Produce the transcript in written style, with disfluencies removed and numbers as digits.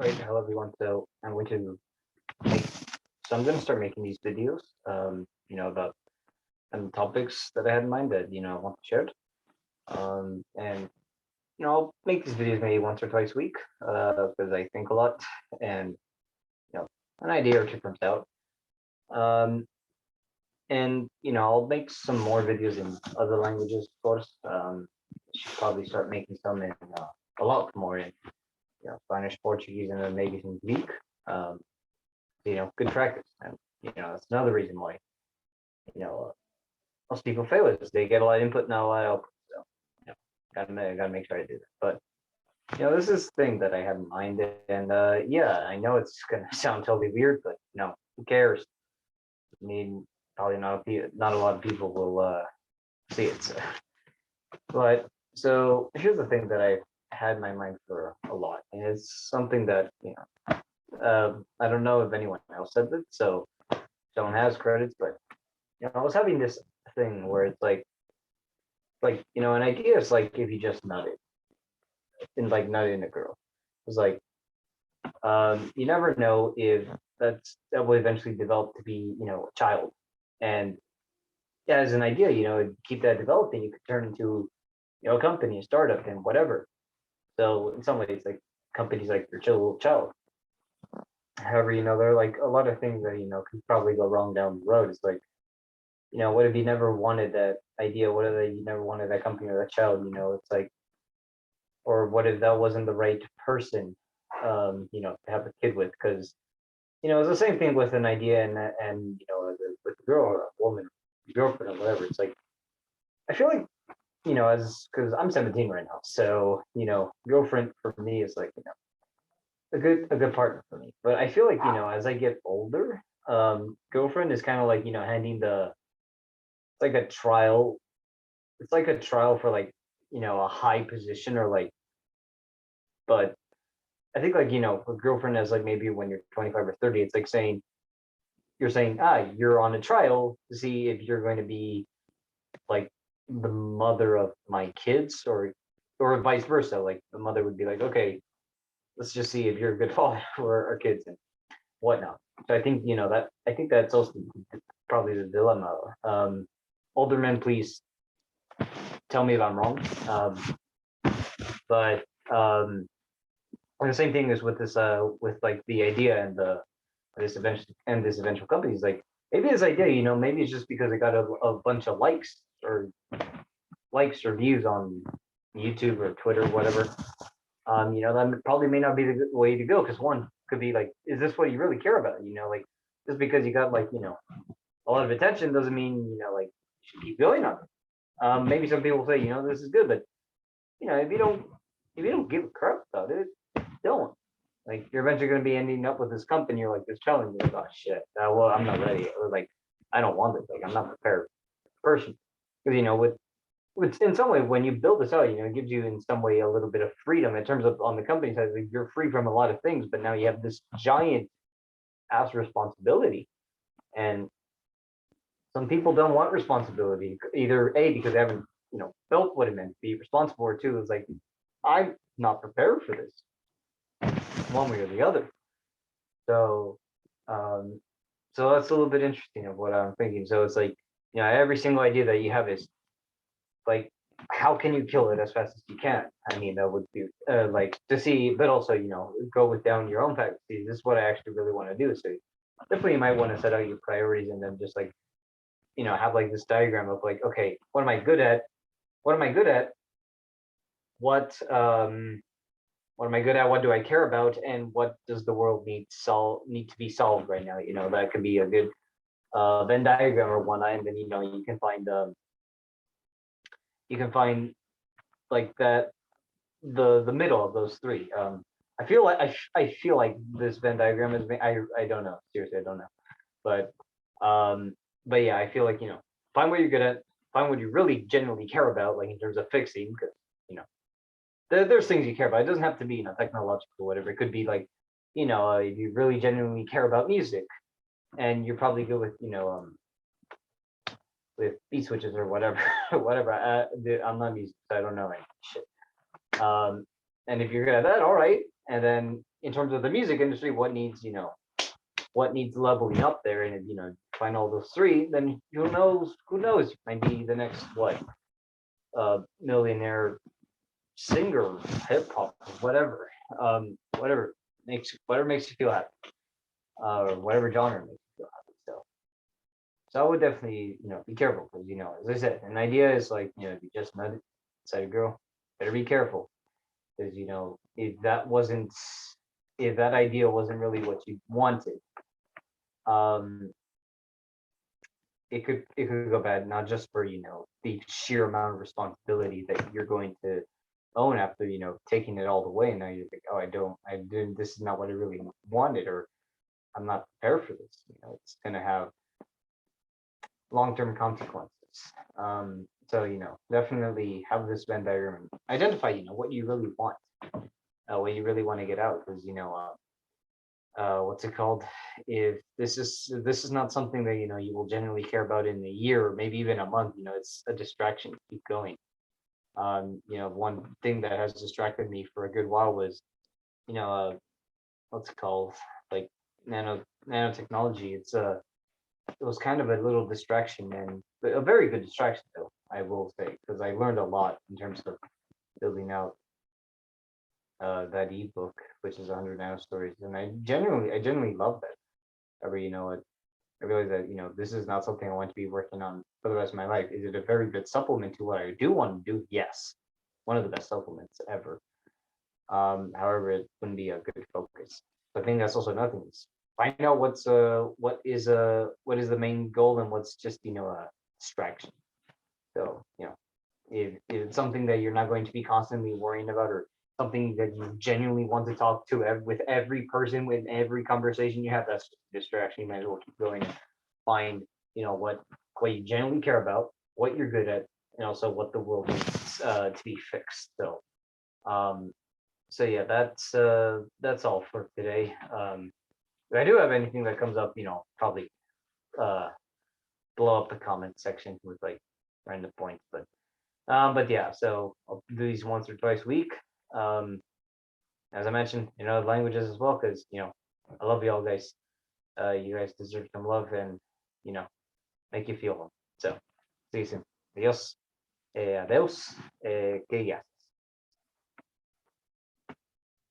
Right, hello everyone. So make, I'm going to start making these videos, about and topics that I had in mind that I want to share. And I'll make these videos maybe once or twice a week, because I think a lot, and you know, an idea or two comes out. Um, and I'll make some more videos in other languages, of course. Should probably start making some in a lot more in Spanish, Portuguese, and then maybe some Greek. Um, good practice. And that's another reason why you know uh, most people fail is they get a lot of input, not a lot of output. So gotta make sure I do that. But this is the thing that I have in mind, and yeah, I know it's gonna sound totally weird, but who cares? I mean, probably not a lot of people will see it. So. But so here's the thing that I've had in my mind for a lot, and it's something that I don't know if anyone else said it, so someone has credits, but I was having this thing where it's like an idea is like if you just nutted nutting a girl. It's like you never know if that will eventually develop to be a child, and yeah, as an idea, keep that developing, you could turn into a company, a startup, and whatever. So in some ways, like companies like your child. However, there are like a lot of things that could probably go wrong down the road. It's like what if you never wanted that idea? What if you never wanted that company or that child? It's like, or what if that wasn't the right person, to have a kid with? Because it's the same thing with an idea and with a girl or a woman, girlfriend or whatever. It's like I feel like as because I'm 17 right now, so girlfriend for me is like a good partner for me. But I feel like as I get older, girlfriend is kind of like handing the it's like a trial. It's like a trial for like a high position or like, but I think like a girlfriend is like maybe when you're 25 or 30, it's like saying you're on a trial to see if you're going to be like the mother of my kids or vice versa. Like the mother would be like, okay, let's just see if you're a good father for our kids and whatnot. So I think I think that's also probably the dilemma. Older men, please tell me if I'm wrong. But and the same thing is with this with like the idea and this eventual company is like maybe this idea maybe it's just because it got a bunch of likes or views on YouTube or Twitter or whatever. That probably may not be the way to go because one could be like, is this what you really care about? Like just because you got like a lot of attention doesn't mean like you should keep going on it. Maybe some people say this is good, but if you don't give a crap about it, don't. Like you're eventually going to be ending up with this company. You're like this challenge. You're like, oh shit. Well, I'm not ready. Or like, I don't want this. Like, I'm not prepared person. Because with in some way, when you build this out, it gives you in some way a little bit of freedom in terms of on the company side. Like, you're free from a lot of things, but now you have this giant ass responsibility. And some people don't want responsibility. Either A, because they haven't felt what it meant to be responsible, or two, is like, I'm not prepared for this one way or the other. So, um, so that's a little bit interesting of what I'm thinking. So it's like, every single idea that you have is like, how can you kill it as fast as you can? I mean, that would be like to see, but also, go with down your own path. See, this is what I actually really want to do. So definitely you might want to set out your priorities and then just like, have like this diagram of like, okay, what am I good at? What am I good at? What am I good at? What do I care about? And what does the world need to be solved right now? That could be a good Venn diagram or one, and then you can find like that the middle of those three. I feel like I feel like this Venn diagram is I don't know, seriously I don't know, but but yeah, I feel like find what you're good at, find what you really genuinely care about, like in terms of fixing, because there's things you care about. It doesn't have to be technological or whatever. It could be like if you really genuinely care about music, and you're probably good with beat switches or whatever, whatever. I'm not music, so I don't know any shit. And if you're good at that, all right. And then in terms of the music industry, what needs, what needs leveling up there, and find all those three, then who knows, might be the next what millionaire singer, hip hop, whatever, whatever makes you feel happy, or whatever genre makes you feel happy. So I would definitely be careful, because as I said, an idea is like if you just met it, inside a girl, better be careful, because if that idea wasn't really what you wanted, um it could go bad, not just for the sheer amount of responsibility that you're going to own after taking it all the way, and now you're like, oh, I didn't, this is not what I really wanted, or I'm not prepared for this. It's going to have long-term consequences. So definitely have this Venn diagram and identify what you really want, what you really want to get out, because what's it called, if this is not something that you will genuinely care about in a year, or maybe even a month, it's a distraction. Keep going. One thing that has distracted me for a good while was you know what's it called, like nanotechnology. It was kind of a little distraction, and a very good distraction though, I will say, because I learned a lot in terms of building out that ebook, which is 100 nano stories, and I genuinely love that. However, I realize that this is not something I want to be working on for the rest of my life. Is it a very good supplement to what I do want to do? Yes, one of the best supplements ever. However, it wouldn't be a good focus. I think that's also nothing. Is find out what is the main goal, and what's just a distraction. So if it's something that you're not going to be constantly worrying about, or something that you genuinely want to talk to with every person, with every conversation you have, that's just a distraction. You might as well keep going and find what you genuinely care about, what you're good at, and also what the world needs to be fixed. Um, so yeah, that's all for today. If I do have anything that comes up, probably uh, blow up the comment section with like random points, but yeah, so I'll do these once or twice a week. Um, as I mentioned, other languages as well, because I love you all, guys. You guys deserve some love, and you know make you feel home. So see you soon. Adios. Adeus. Que ya.